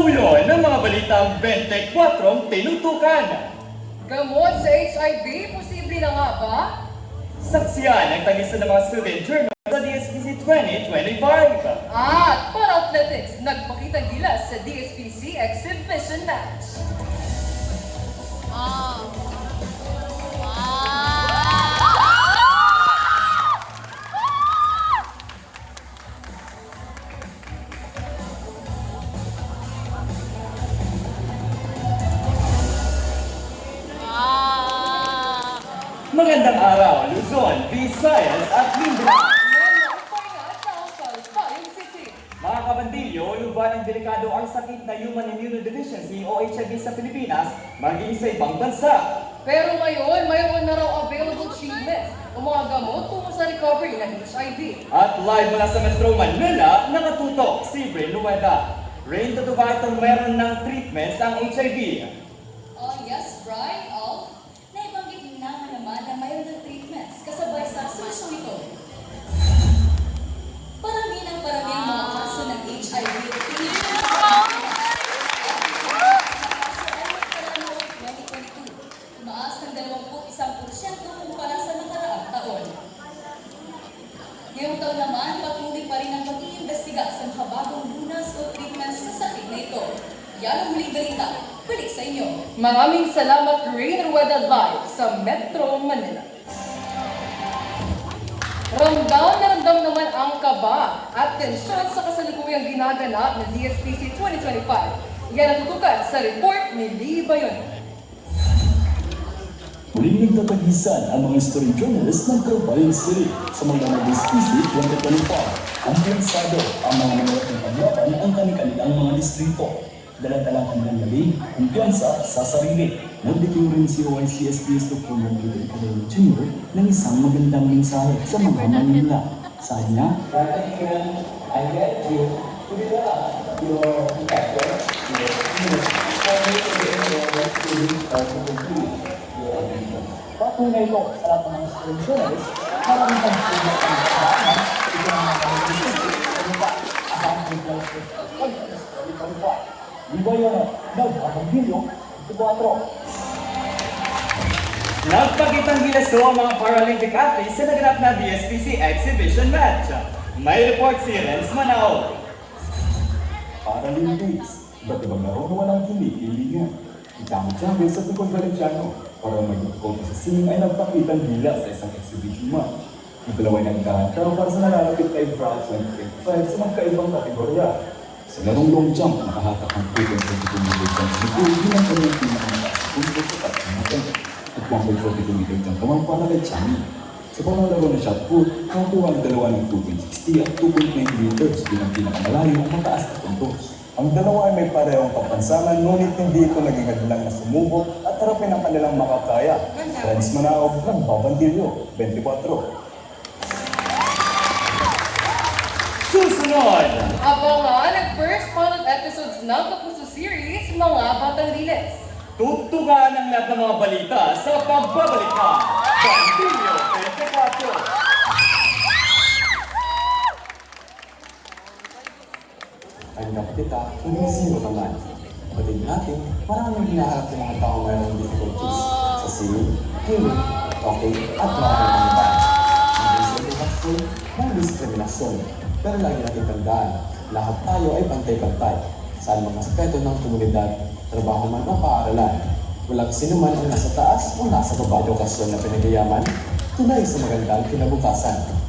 ulo ng mga balitang 24 tinutukan. Gamot sa HIV, posible na nga ba? Saksiyan ang tagisa ng mga student journal sa DSPC 2025. At para athletics, nagpakitang gilas sa DSPC Exhibition Match. Magandang araw, Luzon, Visayas at Mindanao. Mga kabandilyo, luban ng delikado ang sakit na Human Immunodeficiency o HIV sa Pilipinas, maging sa ibang bansa. Pero ngayon, mayroon na raw available treatments o mga gamot tungo sa recovery ng HIV. At live mula sa Metro Manila, nakatutok si Brin Lueda. Rain, totoo ba itong meron ng treatments ang HIV? Oh yes, Brian. Naibanggit naman na mayroon ng treatments kasabay sa solusyon ito. Parami ng ang mga kaso ng HIV. Tumaas ng 21% kumpara sa nakaraang taon. Ngayong taon naman, patuloy pa rin ang pag-iimbestiga sa makabagong lunas o treatments sa sakit na ito. Yan ang huling balita. Balik sa inyo. Maraming salamat, Rain Rueda Live sa Metro Manila. Ramdam na ramdam naman ang kaba at tensyon sa kasalukuyang ginaganap ng DSPC 2025. Yan ang tutukan sa report ni Lee Bayon. Muling nagtatagisan ang mga story journalists ng Carvalho City sa mga DSPC 2025. Ang piyansado ang mga manulat ng paglaban ang kanilang mga distrito. Dala-dalang kanilang galing, kumpiyansa sa sarili. Nagdiking rin si OICSDS Dr. Margaret Calero Jr. ng isang magandang mensahe sa mga Manila. Sa kanya, I get you to be your protector, patunay ito sa lahat ng mga student journalists para rin pag-student ang kasalanan, ito ang mga Di ba yun? Nagpapagbilyo, 24. Nagpakitang gilaso ang mga Paralympic athletes sa naganap na DSPC Exhibition Match. May report si Renz Manao. Paralympics, iba't ibang laro na walang kinikilingan. Itang Chavez sa Tukon Valenciano para mag-gold sa singing ay nagpakitang gilas sa isang exhibition match. Ang dalawa'y nagkahantaro para sa nalalapit kay France 2025 sa magkaibang kategorya. Sa larong long jump, nakahatak ang 2.42 meter jump ni Gould bilang kanyang pinakamataas sa punto sa pagkamatay. At 1.42 meter jump naman para kay Chani. Sa pangalaro na shot put, nakakuha ang dalawa ng 2.60 at 2.9 meters bilang pinakamalayo ang mataas na puntos. Ang dalawa ay may parehong kapansanan, ngunit hindi ito naging hadlang na sumubok at harapin ang kanilang makakaya. Renz Manao, Nagbabandilyo, 24. Susunod! Abangan ang first pilot episodes ng Kapuso series, Mga Batang Riles. Tutukan ang lahat ng mga balita sa pagbabalik ng Bandilyo 24. Ay dapat kita, hindi sino naman. Kapatid natin, maraming hinaharap ng mga tao mayroong difficulties sa singing, hearing, talking, at maraming iba. Hindi sa edukasyon, may diskriminasyon. Pero lagi natin tandaan, lahat tayo ay pantay-pantay. Saan mga aspeto ng komunidad, trabaho man o paaralan. Walang sino man ang nasa taas o nasa baba. Edukasyon na pinagayaman, tunay sa magandang kinabukasan.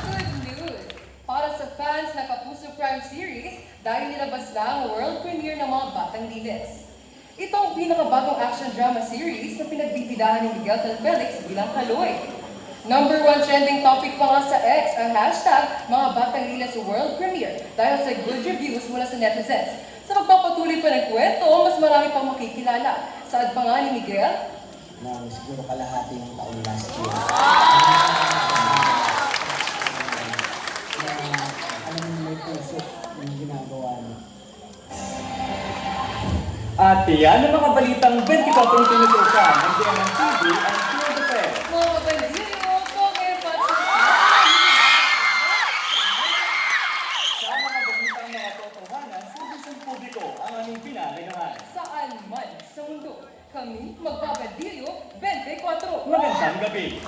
Good news! Para sa fans na Kapuso Prime Series, dahil nilabas na ang world premiere ng Mga Batang Riles. Ito ang pinakabagong action drama series na pinagbibidahan ni Miguel Del Felix bilang Kaloy. Number 1 trending topic pa nga sa X ang hashtag Mga Batang Riles World Premiere dahil sa good reviews mula sa netizens. Sa magpapatuloy pa ng kwento, mas marami pang makikilala. Saad pa nga ni Miguel? Siguro kalahati ng taon last year. Alam mo may puso yung ginagawa niya. At yan ang mga balitang 24 tinutukan ng DMN TV at Pure Defense. Mga kapandilyo, kung kayo pa sa ito ang aming pinalagahan. Saan man sa mundo, kami magbabadilyo 24. Magandang gabi!